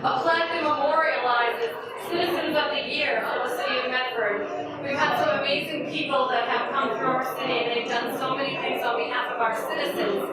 a plaque that memorializes Citizens of the Year for the city of Medford. We've had some amazing people that have come through our city, and they've done so many things on behalf of our citizens.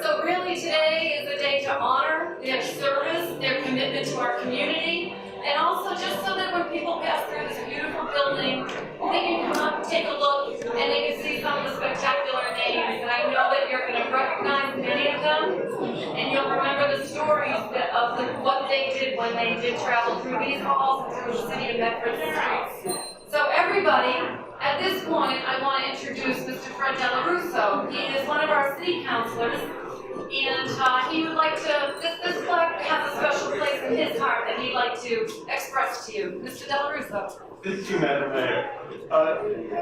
So really today is a day to honor their service, their commitment to our community, and also just so that when people pass through this beautiful building, they can come up, take a look, and they can see some of the spectacular names. And I know that you're going to recognize many of them, and you'll remember the stories of what they did when they did travel through these halls and through the city of Medford streets. So everybody, at this point, I want to introduce Mr. Fred Delarusso. He is one of our city councilors, and he would like to, this plaque has a special place in his heart that he'd like to express to you. Mr. Delarusso. Thank you, Madam Mayor.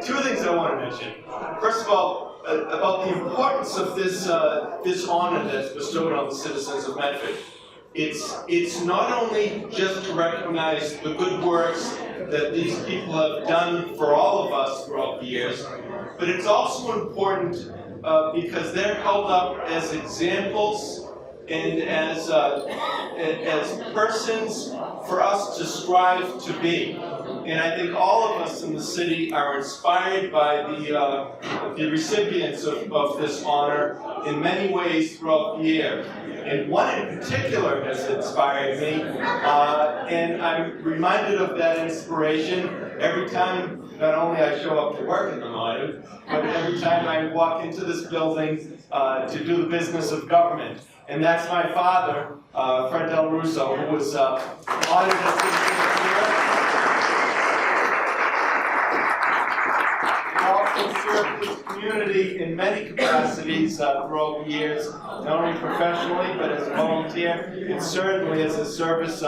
Two things I want to mention. First of all, about the importance of this honor that's bestowed on the citizens of Medford. It's not only just to recognize the good works that these people have done for all of us throughout the years, but it's also important because they're held up as examples and as persons for us to strive to be. And I think all of us in the city are inspired by the recipients of this honor in many ways throughout the year. And one in particular has inspired me, and I'm reminded of that inspiration every time, not only I show up to work in the morning, but every time I walk into this building to do the business of government. And that's my father, Fred Delarusso, who was honored as Citizen of the Year. He also served his community in many capacities throughout the years, not only professionally, but as a volunteer, and certainly as a service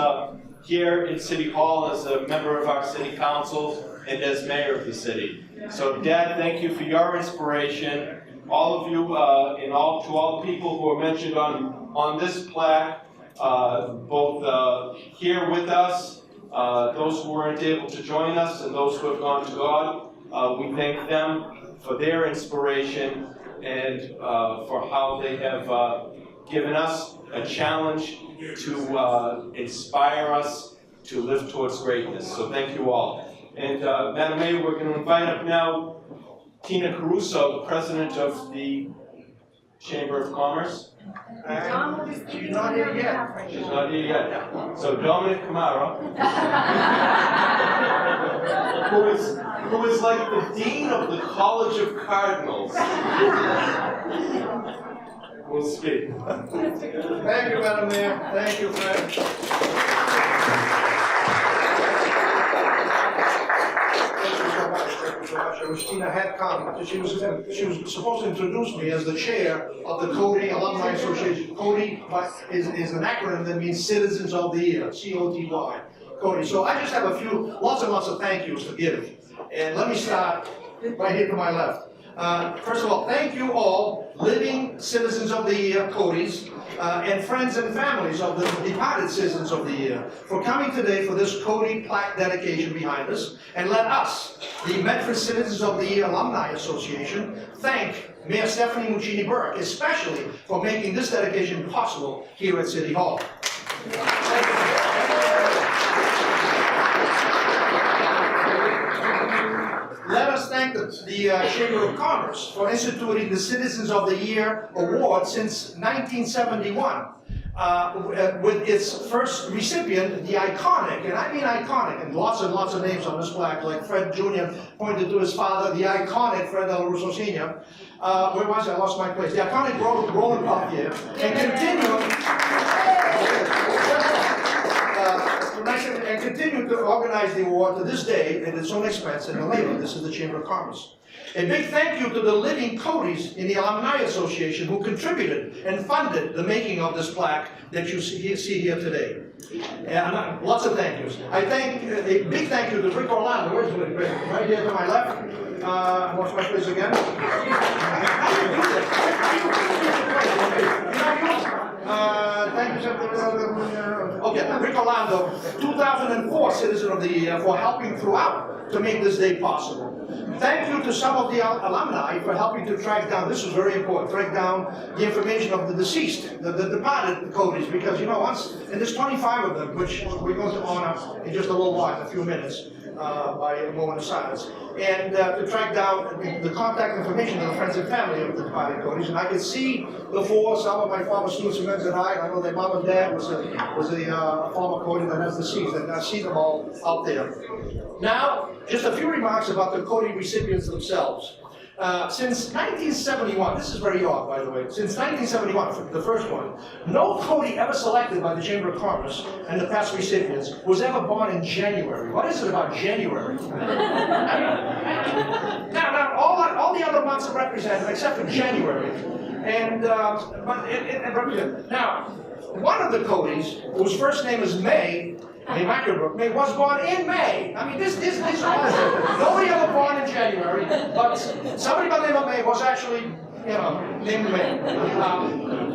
here in City Hall as a member of our City Council and as mayor of the city. So, Dad, thank you for your inspiration. All of you, and to all the people who are mentioned on this plaque, both here with us, those who weren't able to join us, and those who have gone to God, we thank them for their inspiration and for how they have given us a challenge to inspire us to live towards greatness. So thank you all. And Madam Mayor, we're going to invite up now Tina Caruso, the president of the Chamber of Commerce. She's not here yet. She's not here yet. So Dominic Camara, who is like the dean of the College of Cardinals, will speak. Thank you, Madam Mayor. Thank you, Fred. I wish Tina had come. She was supposed to introduce me as the chair of the Cody Alumni Association. Cody is an acronym that means Citizens of the Year, C-O-T-Y. Cody. So I just have lots and lots of thank yous to give. And let me start right here to my left. First of all, thank you all, living citizens of the year, Codys, and friends and families of the departed citizens of the year, for coming today for this Cody plaque dedication behind us. And let us, the Medford Citizens of the Year Alumni Association, thank Mayor Stephanie Muccini Burke, especially for making this dedication possible here at City Hall. Let us thank the Chamber of Commerce for instituting the Citizens of the Year Award since 1971. With its first recipient, the iconic, and I mean iconic, and lots of names on this plaque, like Fred Jr. pointed to his father, the iconic Fred Delarusso Sr. Where was I? I lost my place. The iconic Roland Peltier, and continue to organize the award to this day at its own expense and labor. This is the Chamber of Commerce. A big thank you to the living Codys in the Alumni Association who contributed and funded the making of this plaque that you see here today. And lots of thank yous. I thank a big thank you to Rick Orlando. Where's Rick? Right here to my left. What's my place again? Thank you, okay, Rick Orlando, 2004 Citizen of the Year, for helping throughout to make this day possible. Thank you to some of the alumni for helping to track down, this was very important, track down the information of the deceased, the departed Codys, because and there's 25 of them, which we're going to honor in just a little while, in a few minutes, by a moment of silence. And to track down the contact information of the friends and family of the departed Codys. And I can see before some of my former students who mentioned I know their mom and dad was a former Cody that has deceased, and I see them all out there. Now, just a few remarks about the Cody recipients themselves. Since 1971, this is very odd, by the way, since 1971, the first one, no Cody ever selected by the Chamber of Commerce and the past recipients was ever born in January. What is it about January? now, all the other months are represented except for January. And, now, one of the Codys, whose first name is May was born in May. I mean, this is awesome. Nobody ever born in January, but somebody by the name of May was actually, named May.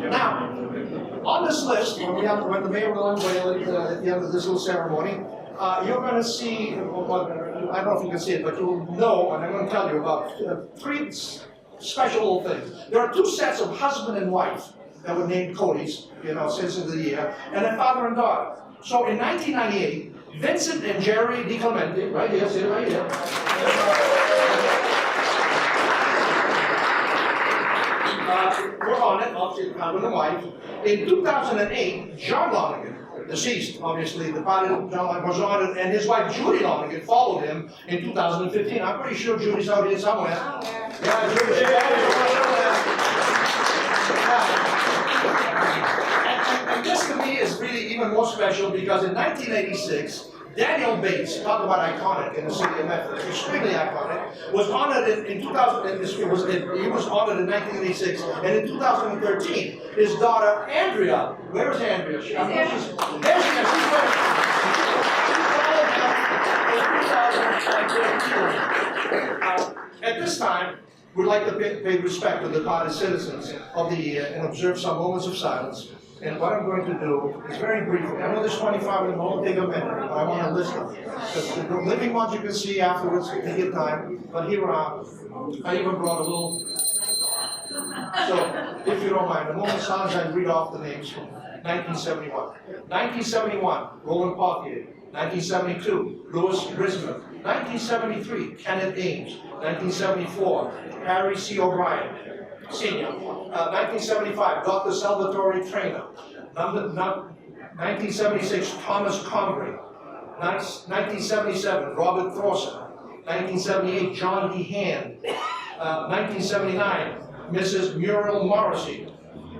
Now, on this list, when the mayor will unveil it at the end of this little ceremony, you're going to see, I don't know if you can see it, but you'll know, and I'm going to tell you about 3 special little things. There are 2 sets of husband and wife that were named Codys, since the year, and a father and daughter. So in 1998, Vincent and Jerry DiClemente, right here, sit right here. We're on it, obviously, husband and wife. In 2008, John Lonigan, deceased, obviously, the body of John Lonigan was honored, and his wife Judy Lonigan followed him in 2015. I'm pretty sure Judy's out here somewhere. Yeah, and this to me is really even more special because in 1986, Daniel Bates, talk about iconic in the city of Medford, extremely iconic, was honored in 2000. He was honored in 1986, and in 2013, his daughter Andrea. Where is Andrea? There she is. There she is. She's right. At this time, we'd like to pay respect to the departed citizens of the year and observe some moments of silence. And what I'm going to do is very briefly. I know there's 25 of them, won't take a minute, but I want to list them. The living ones you can see afterwards, take your time. But here are, I even brought a little. So, if you don't mind, the moment of silence, I read off the names from 1971. 1971, Roland Pothier. 1972, Louis Brisman. 1973, Kenneth Ames. 1974, Harry C. O'Brien, Sr. 1975, Dr. Salvatore Trainer. 1976, Thomas Convery. 1977, Robert Thorson. 1978, John D. Hand. 1979, Mrs. Muriel Morrissey.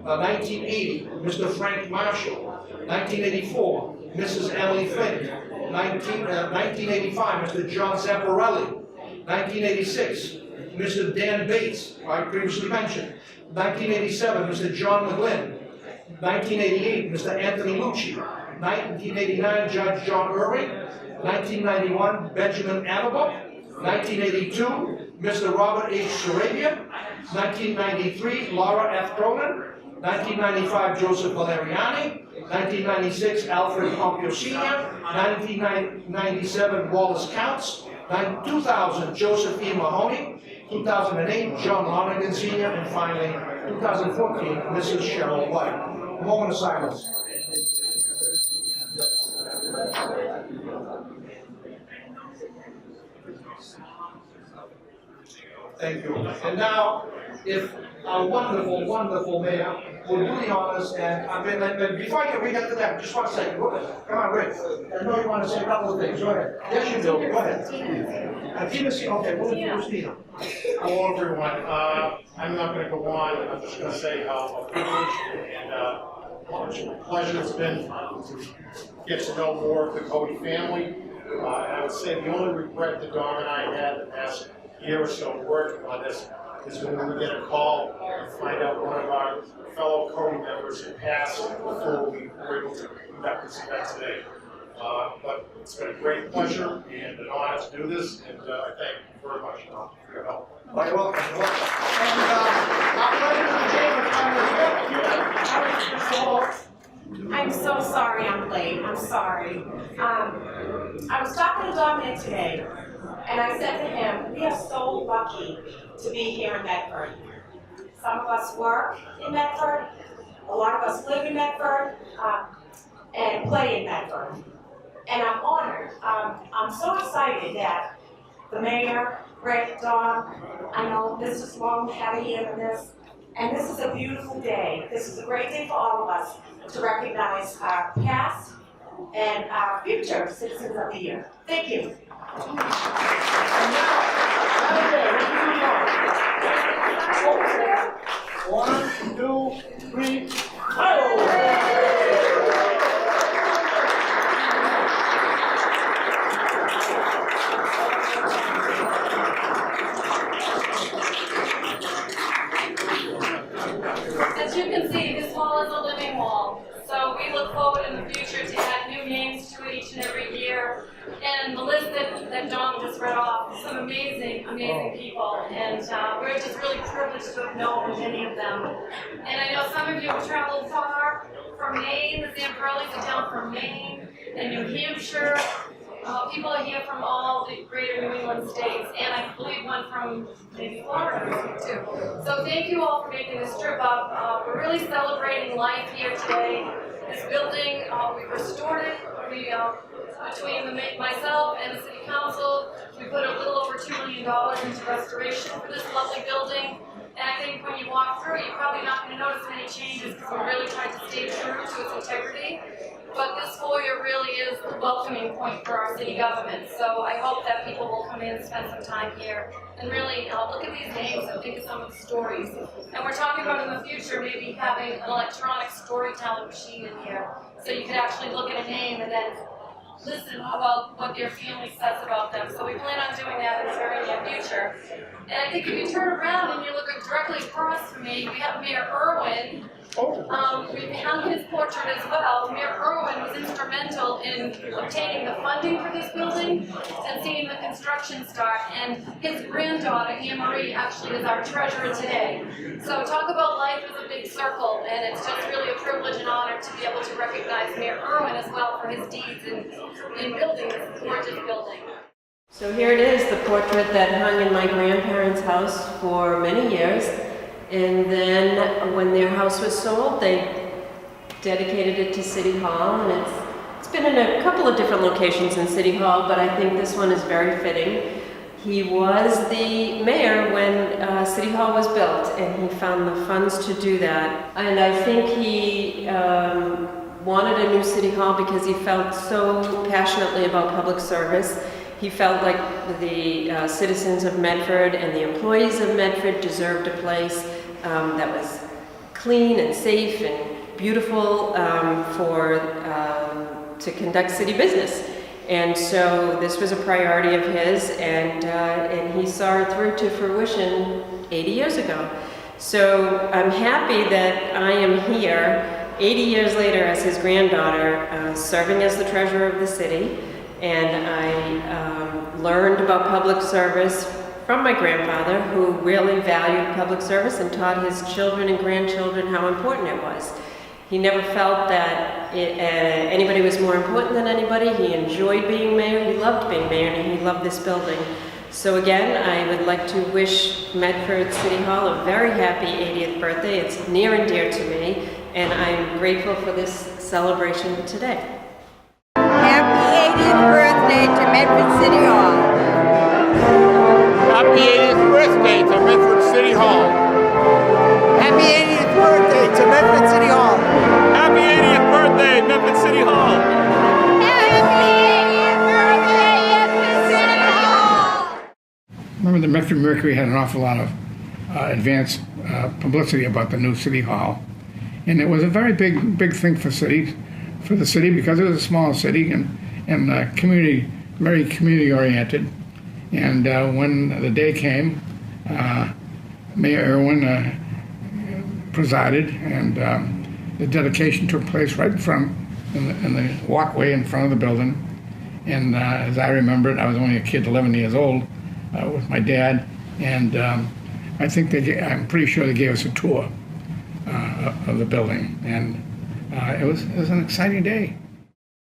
1980, Mr. Frank Marshall. 1984, Mrs. Emily Flynn. 1985, Mr. John Zamparelli. 1986, Mr. Dan Bates, I previously mentioned. 1987, Mr. John McGlynn. 1988, Mr. Anthony Lucci. 1989, Judge John Irving. 1991, Benjamin Annabelle. 1982, Mr. Robert H. Sarabia. 1993, Laura F. Cronin. 1995, Joseph Valeriani. 1996, Alfred Pompeo Sr. 1997, Wallace Counts. 2000, Joseph E. Mahoney. 2008, John Lonigan Sr. And finally, 2014, Mrs. Cheryl White. A moment of silence. Thank you. And now, if our wonderful, wonderful mayor will do the honors, and before we get to that, just one second. Go ahead. Come on, Rick. I know you want to say a couple of things. Go ahead. Yes, you do. Go ahead. Tina, okay, we'll introduce Tina. Hello, everyone. I'm not going to go on. I'm just going to say how privileged and pleasure it's been to get to know more of the Cody family. And I would say the only regret that Dawn and I had the past year or so working on this is when we get a call and find out one of our fellow Cody members had passed before we were able to conduct this event today. But it's been a great pleasure and an honor to do this, and I thank you very much for your help. You're welcome. You're welcome. And I'm so sorry I'm late. I'm sorry. I was talking to Dominic today. And I said to him, we are so lucky to be here in Medford. Some of us work in Medford, a lot of us live in Medford, and play in Medford. And I'm honored. I'm so excited that the mayor, Rick, Don, I know Mr. Sloan had a hand in this, and this is a beautiful day. This is a great day for all of us to recognize our past and our future citizens of the year. Thank you. One, two, three, As you can see, this wall is a living wall. So we look forward in the future to add new names to it each and every year. And the list that Don just read off, some amazing, amazing people. And we're just really privileged to have known many of them. And I know some of you have traveled far from Maine. The Zamperlis are down from Maine and New Hampshire. People are here from all the greater New England states, and I believe one from maybe Florida too. So thank you all for making this trip up. We're really celebrating life here today. This building, we restored it. We, between myself and the city council, we put a little over $2 million into restoration for this lovely building. And I think when you walk through it, you're probably not going to notice many changes because we really tried to stay true to its integrity. But this foyer really is the welcoming point for our city government. So I hope that people will come in and spend some time here and really look at these names and think of some of the stories. And we're talking about in the future maybe having an electronic storytelling machine in here. So you could actually look at a name and then listen about what their family says about them. So we plan on doing that in the very near future. And I think if you turn around and you look directly across from me, we have Mayor Irwin. We hung his portrait as well. Mayor Irwin was instrumental in obtaining the funding for this building and seeing the construction start. And his granddaughter, Anne Marie, actually is our treasurer today. So talk about life as a big circle, and it's just really a privilege and honor to be able to recognize Mayor Irwin as well for his deeds in building this gorgeous building. So here it is, the portrait that hung in my grandparents' house for many years. And then when their house was sold, they dedicated it to City Hall. And it's been in a couple of different locations in City Hall, but I think this one is very fitting. He was the mayor when City Hall was built, and he found the funds to do that. And I think he wanted a new City Hall because he felt so passionately about public service. He felt like the citizens of Medford and the employees of Medford deserved a place that was clean and safe and beautiful to conduct city business. And so this was a priority of his, and he saw it through to fruition 80 years ago. So I'm happy that I am here 80 years later as his granddaughter, serving as the treasurer of the city. And I learned about public service from my grandfather, who really valued public service and taught his children and grandchildren how important it was. He never felt that anybody was more important than anybody. He enjoyed being mayor, he loved being mayor, and he loved this building. So again, I would like to wish Medford City Hall a very happy 80th birthday. It's near and dear to me, and I'm grateful for this celebration today. Happy 80th birthday to Medford City Hall. Happy 80th birthday to Medford City Hall. Happy 80th birthday to Medford City Hall. Happy 80th birthday, Medford City Hall. Happy 80th birthday, Medford City Hall. Remember, the Medford Mercury had an awful lot of advanced publicity about the new City Hall. And it was a very big thing for the city because it was a small city and very community oriented. And when the day came, Mayor Irwin presided, and the dedication took place right in front, in the walkway in front of the building. And as I remember it, I was only a kid, 11 years old, with my dad, and I'm pretty sure they gave us a tour of the building, and it was an exciting day.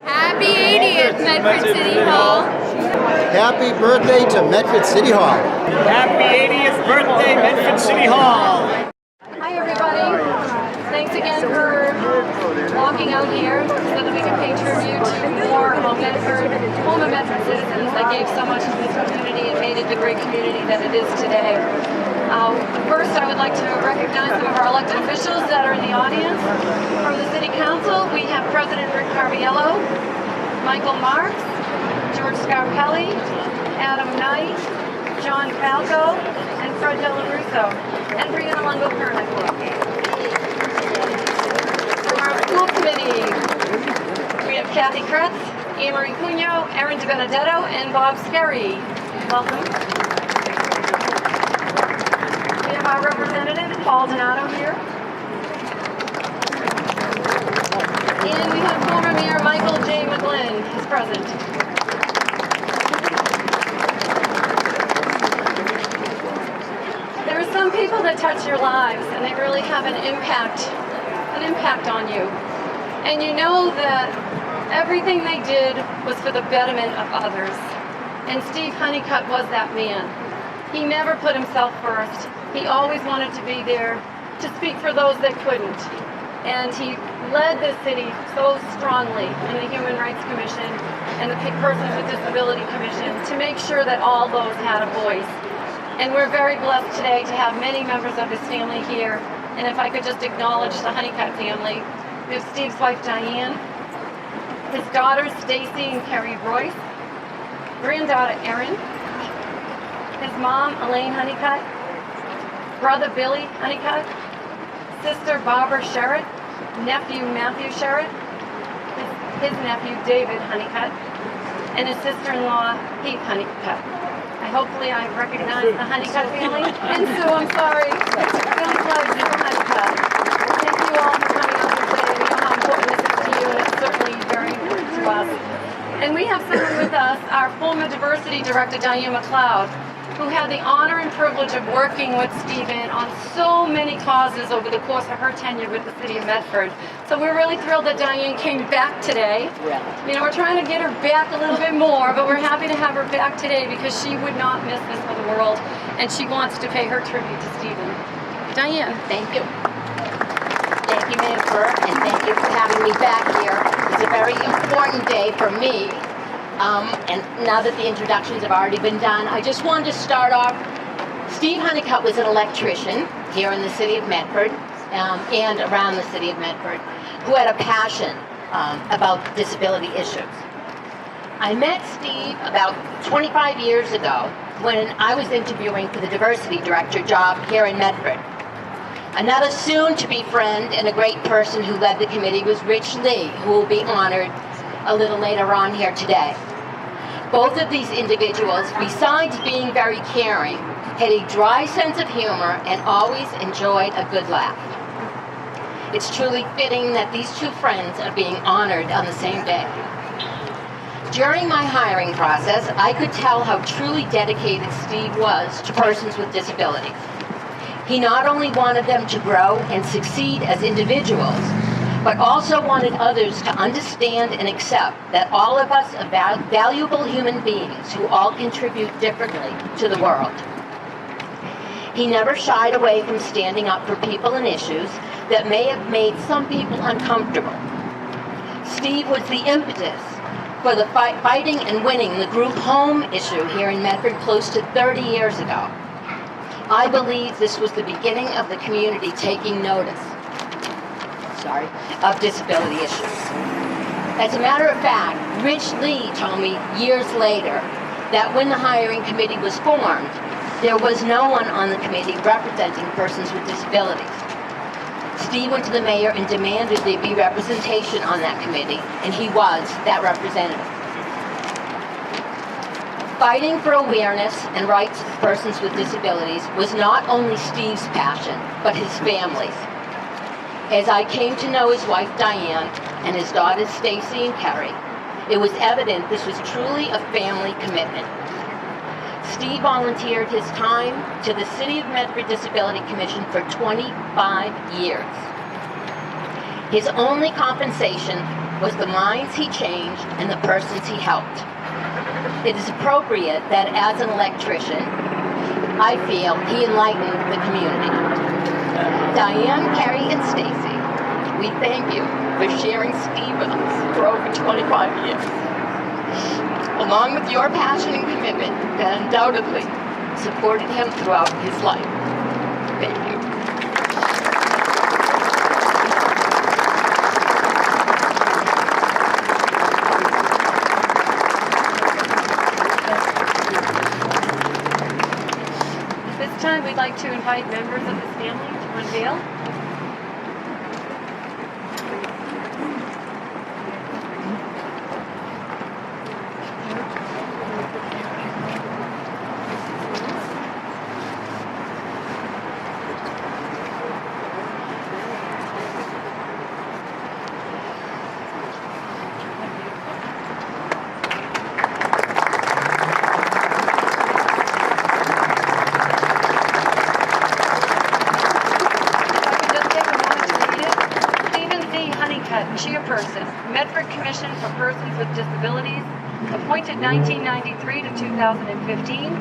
Happy 80th, Medford City Hall. Happy birthday to Medford City Hall. Happy 80th birthday, Medford City Hall. Hi, everybody. Thanks again for walking out here so that we can pay tribute to more of former Medford citizens that gave so much to this community and made it the great community that it is today. First, I would like to recognize some of our elected officials that are in the audience. From the City Council, we have President Rick Carviello, Michael Marks, George Scarpelli, Adam Knight, John Falco, and Fred Della Russo, and Brianna Longo-Kernick. From our school committee, we have Kathy Kretz, Anne-Marie Cugno, Erin DiBenedetto, and Bob Sperry. Welcome. We have our representative, Paul Donato, here. And we have former Mayor Michael J. McGlynn, who's present. There are some people that touch your lives, and they really have an impact on you. And you know that everything they did was for the betterment of others. And Steve Honeycutt was that man. He never put himself first. He always wanted to be there to speak for those that couldn't. And he led the city so strongly in the Human Rights Commission and the Persons with Disability Commission to make sure that all those had a voice. And we're very blessed today to have many members of his family here. And if I could just acknowledge the Honeycutt family. We have Steve's wife, Diane, his daughters, Stacy and Carrie Royce, granddaughter, Erin, his mom, Elaine Honeycutt, brother, Billy Honeycutt, sister, Barbara Sherritt, nephew, Matthew Sherritt, his nephew, David Honeycutt, and his sister-in-law, Heath Honeycutt. Hopefully I recognize the Honeycutt family. And Sue, I'm sorry. Billy Club, Sue Honeycutt. Thank you all for coming out here today. We know how important this is to you, and it's certainly very important to us. And we have someone with us, our former diversity director, Diane McLeod, who had the honor and privilege of working with Stephen on so many causes over the course of her tenure with the city of Medford. So we're really thrilled that Diane came back today. You know, we're trying to get her back a little bit more, but we're happy to have her back today because she would not miss this for the world, and she wants to pay her tribute to Stephen. Diane. Thank you. Thank you, Mayor Burke, and thank you for having me back here. It's a very important day for me. And now that the introductions have already been done, I just wanted to start off. Steve Honeycutt was an electrician here in the city of Medford and around the city of Medford who had a passion about disability issues. I met Steve about 25 years ago when I was interviewing for the diversity director job here in Medford. Another soon-to-be friend and a great person who led the committee was Rich Lee, who will be honored a little later on here today. Both of these individuals, besides being very caring, had a dry sense of humor and always enjoyed a good laugh. It's truly fitting that these two friends are being honored on the same day. During my hiring process, I could tell how truly dedicated Steve was to persons with disabilities. He not only wanted them to grow and succeed as individuals, but also wanted others to understand and accept that all of us are valuable human beings who all contribute differently to the world. He never shied away from standing up for people and issues that may have made some people uncomfortable. Steve was the impetus for the fighting and winning the group home issue here in Medford close to 30 years ago. I believe this was the beginning of the community taking notice of disability issues. As a matter of fact, Rich Lee told me years later that when the hiring committee was formed, there was no one on the committee representing persons with disabilities. Steve went to the mayor and demanded there be representation on that committee, and he was that representative. Fighting for awareness and rights of persons with disabilities was not only Steve's passion, but his family's. As I came to know his wife Diane and his daughters Stacy and Carrie, it was evident this was truly a family commitment. Steve volunteered his time to the City of Medford Disability Commission for 25 years. His only compensation was the minds he changed and the persons he helped. it is appropriate that as an electrician, I feel he enlightened the community. Diane, Carrie, and Stacy, we thank you for sharing Stevens for over 25 years. Along with your passion and commitment that undoubtedly supported him throughout his life. Thank you. At this time, we'd like to invite members of his family to unveil. Chairperson, Medford Commission for Persons with Disabilities, appointed 1993 to 2015.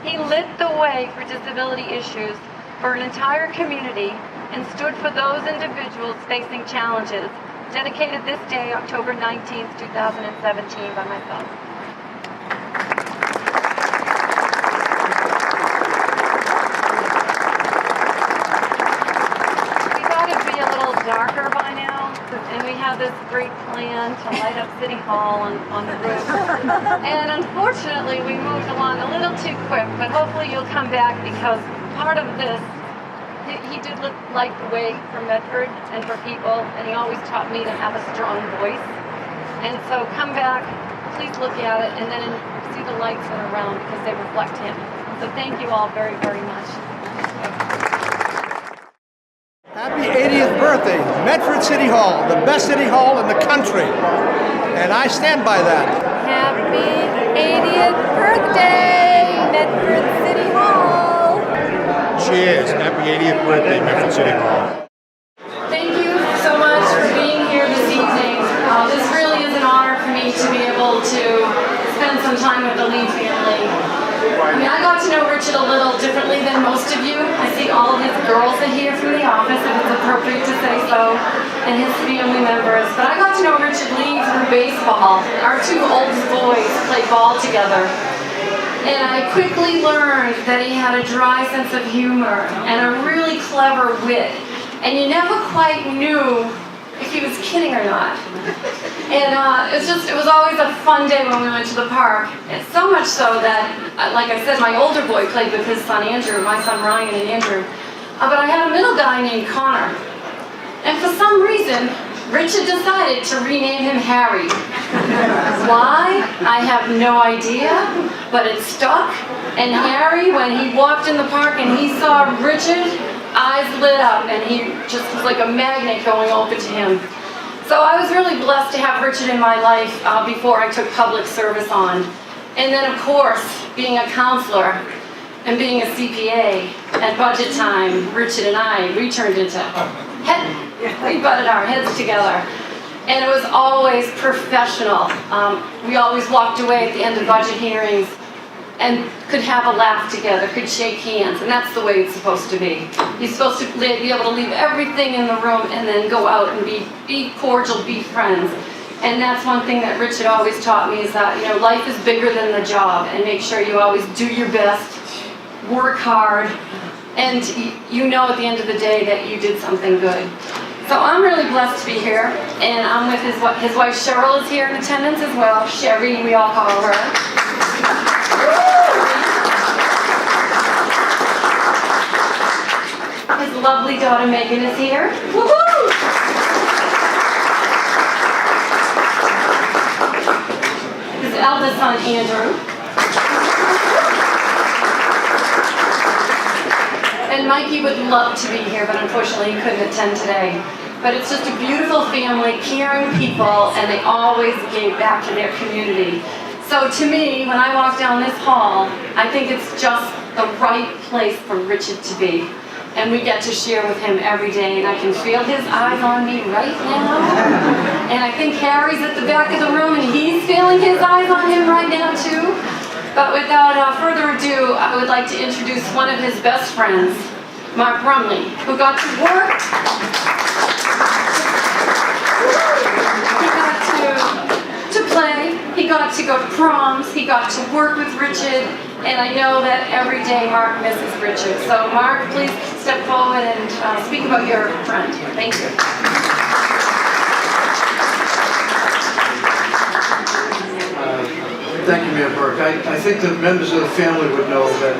He lit the way for disability issues for an entire community and stood for those individuals facing challenges. Dedicated this day, October 19th, 2017, by myself. We thought it'd be a little darker by now, and we have this great plan to light up City Hall on the roof. And unfortunately, we moved along a little too quick, but hopefully you'll come back because part of this, he did look like the way for Medford and for people, and he always taught me to have a strong voice. And so come back, please look at it, and then see the lights that are around because they reflect him. So thank you all very, very much. Happy 80th birthday, Medford City Hall, the best city hall in the country. And I stand by that. Happy 80th birthday, Medford City Hall. Cheers. Happy 80th birthday, Medford City Hall. Thank you so much for being here this evening. This really is an honor for me to be able to spend some time with the Lee family. I mean, I got to know Richard a little differently than most of you. I see all of his girls are here from the office, if it's appropriate to say so, and his family members. But I got to know Richard Lee through baseball. Our two oldest boys played ball together. And I quickly learned that he had a dry sense of humor and a really clever wit. And you never quite knew if he was kidding or not. And it was always a fun day when we went to the park. And so much so that, like I said, my older boy played with his son Andrew, my son Ryan and Andrew. But I had a middle guy named Connor. And for some reason, Richard decided to rename him Harry. Why? I have no idea, but it stuck. And Harry, when he walked in the park and he saw Richard, eyes lit up, and he just was like a magnet going over to him. So I was really blessed to have Richard in my life before I took public service on. And then, of course, being a counselor and being a CPA at budget time, Richard and I, we turned into we butted our heads together. And it was always professional. We always walked away at the end of budget hearings and could have a laugh together, could shake hands, and that's the way it's supposed to be. You're supposed to be able to leave everything in the room and then go out and be cordial, be friends. And that's one thing that Richard always taught me is that, you know, life is bigger than the job, and make sure you always do your best, work hard, and you know at the end of the day that you did something good. So I'm really blessed to be here, and I'm with his wife Cheryl is here in attendance as well. Sherry, we all call her. His lovely daughter Megan is here. Woohoo! His eldest son Andrew. And Mikey would love to be here, but unfortunately he couldn't attend today. But it's just a beautiful family, caring people, and they always gave back to their community. So to me, when I walk down this hall, I think it's just the right place for Richard to be. And we get to share with him every day, and I can feel his eyes on me right now. And I think Harry's at the back of the room, and he's feeling his eyes on him right now too. But without further ado, I would like to introduce one of his best friends, Mark Brumley, who got to work. He got to play, he got to go to proms, he got to work with Richard, and I know that every day Mark misses Richard. So Mark, please step forward and speak about your friend. Thank you. Thank you, Mayor Burke. I think the members of the family would know that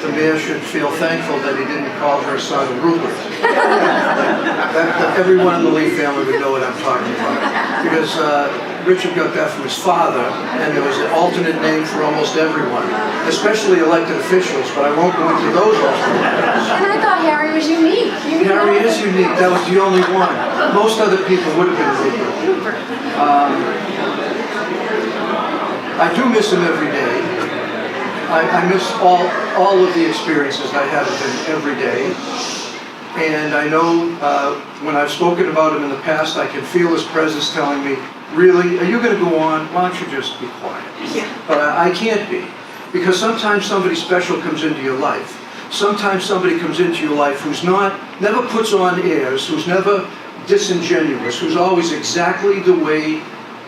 the mayor should feel thankful that he didn't call her son Rupert. that everyone in the Lee family would know what I'm talking about. Because Richard got that from his father, and there was an alternate name for almost everyone, especially elected officials, but I won't go into those alternate names. And I thought Harry was unique. Harry is unique. That was the only one. Most other people would have been Rupert. I do miss him every day. I miss all of the experiences I had with him every day. And I know when I've spoken about him in the past, I can feel his presence telling me, really, are you going to go on? Why don't you just be quiet? Yeah. But I can't be. Because sometimes somebody special comes into your life. Sometimes somebody comes into your life who's never puts on airs, who's never disingenuous, who's always exactly the way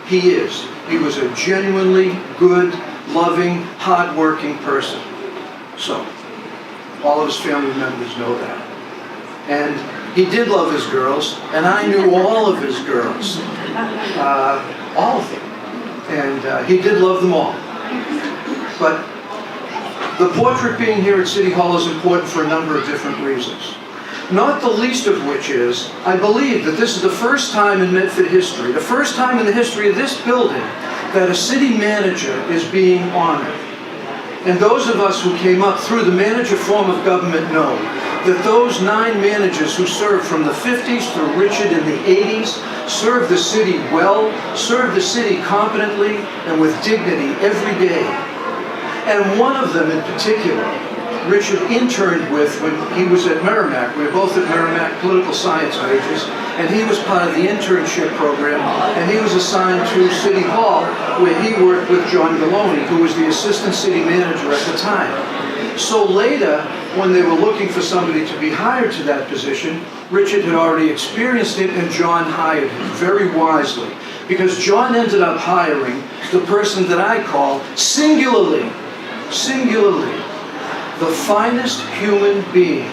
he is. He was a genuinely good, loving, hard-working person. So, all of his family members know that. And he did love his girls, and I knew all of his girls. All of them. And he did love them all. But the portrait being here at City Hall is important for a number of different reasons. Not the least of which is, I believe that this is the first time in Medford history, the first time in the history of this building, that a city manager is being honored. And those of us who came up through the manager form of government know that those 9 managers who served from the 50s through Richard in the 80s served the city well, served the city competently and with dignity every day. And one of them in particular, Richard interned with when he was at Merrimack. We were both at Merrimack, political science majors, and he was part of the internship program, and he was assigned to City Hall, where he worked with John Galoney, who was the assistant city manager at the time. So later, when they were looking for somebody to be hired to that position, Richard had already experienced it, and John hired him very wisely, because John ended up hiring the person that I call singularly, the finest human being,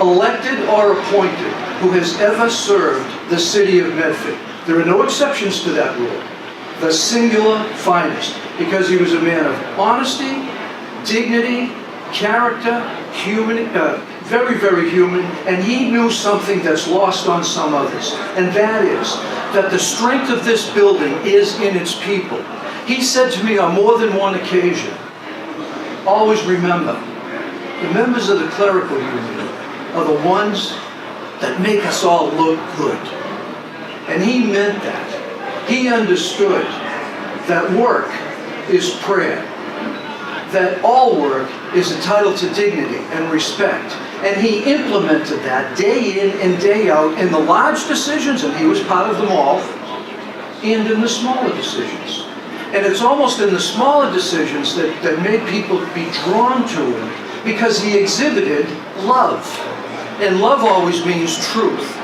elected or appointed, who has ever served the city of Medford. There are no exceptions to that rule. The singular finest, because he was a man of honesty, dignity, character, human, very, very human, and he knew something that's lost on some others, and that is that the strength of this building is in its people. He said to me on more than one occasion, always remember, the members of the clerical union are the ones that make us all look good. And he meant that. He understood that work is prayer, that all work is entitled to dignity and respect. And he implemented that day in and day out in the large decisions, and he was part of them all, and in the smaller decisions. And it's almost in the smaller decisions that made people be drawn to him, because he exhibited love. And love always means truth.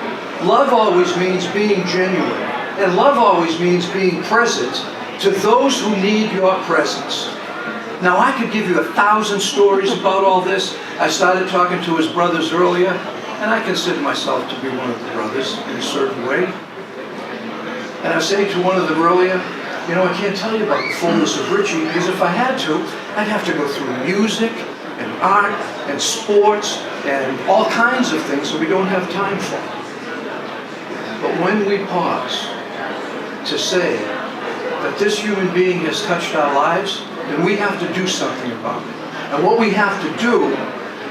Love always means being genuine. And love always means being present to those who need your presence. Now, I could give you 1,000 stories about all this. I started talking to his brothers earlier, and I consider myself to be one of the brothers in a certain way. And I was saying to one of them earlier, you know, I can't tell you about the fullness of Richie, because if I had to, I'd have to go through music and art and sports and all kinds of things that we don't have time for. But when we pause to say that this human being has touched our lives, then we have to do something about it. And what we have to do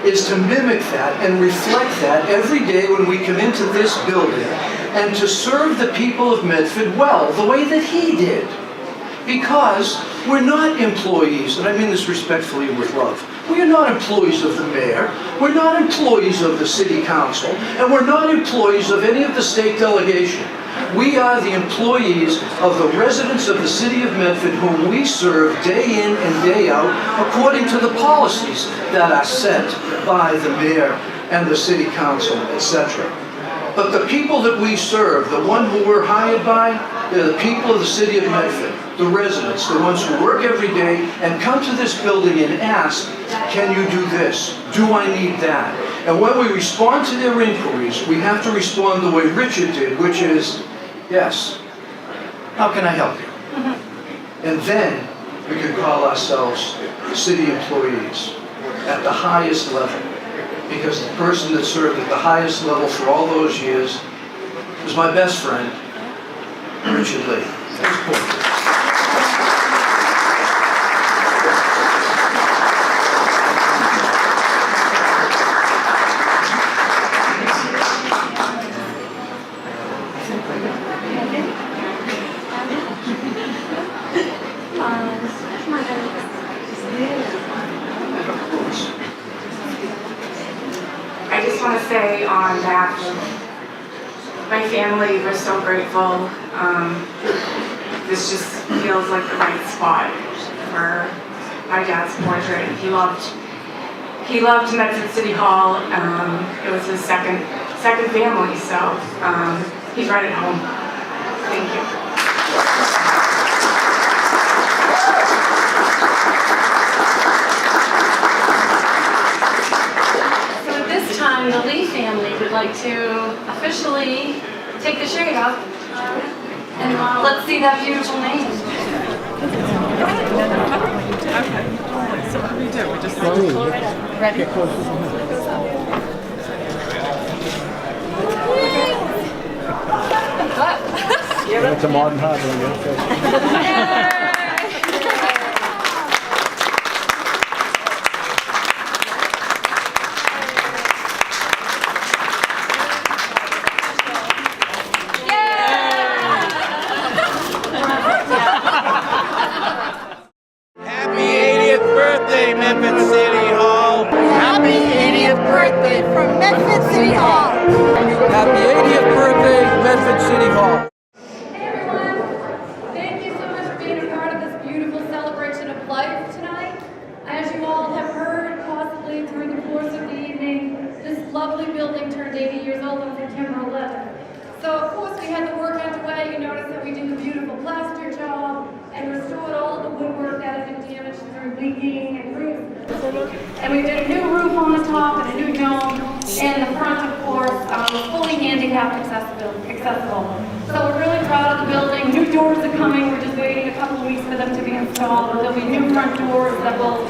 is to mimic that and reflect that every day when we come into this building, and to serve the people of Medford well, the way that he did. Because we're not employees, and I mean this respectfully and with love, We are not employees of the mayor, we're not employees of the city council, and we're not employees of any of the state delegation. We are the employees of the residents of the city of Medford whom we serve day in and day out according to the policies that are set by the mayor and the city council, etc. But the people that we serve, the one who we're hired by, they're the people of the city of Medford, the residents, the ones who work every day and come to this building and ask, can you do this? Do I need that? And when we respond to their inquiries, we have to respond the way Richard did, which is, yes, how can I help you? And then we can call ourselves city employees at the highest level. Because the person that served at the highest level for all those years was my best friend, Richard Lee. I just want to say on that, my family, we're so grateful. This just feels like the right spot for my dad's portrait. He loved Medford City Hall. It was his second family, so he's right at home. Thank you. The Lee family would like to officially take the shade up, and let's see that beautiful name. Okay. So what do we do? We just ready? That's a modern hardware. Medford City Hall. Happy 80th birthday from Medford City Hall. Happy 80th birthday, Medford City Hall. Hey everyone, thank you so much for being a part of this beautiful celebration of life tonight. As you all have heard, possibly through the course of the evening, this lovely building turned 80 years old on September 11th. So of course we had the work underway. You notice that we did the beautiful plaster job and restored all of the woodwork that had been damaged through leaking and roof. And we did a new roof on the top and a new dome, and the front, of course, was fully handicapped accessible. So we're really proud of the building. New doors are coming. We're just waiting a couple of weeks for them to be installed. But there'll be new front doors that will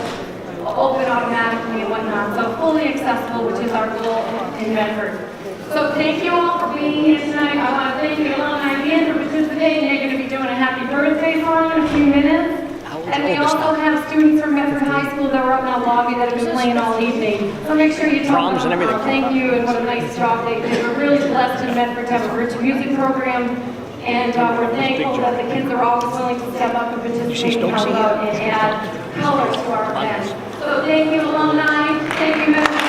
open automatically and whatnot. So fully accessible, which is our goal in Medford. So thank you all for being here tonight. I want to thank the alumni again for participating. They're going to be doing a happy birthday song in a few minutes. And we also have students from Medford High School that were up in the lobby that have been playing all evening. So make sure you tell them thank you and what a nice job they did. We're really blessed in Medford to have a rich music program. And we're thankful that the kids are always willing to step up and participate and help out and add color to our event. So thank you, alumni. Thank you, Medford.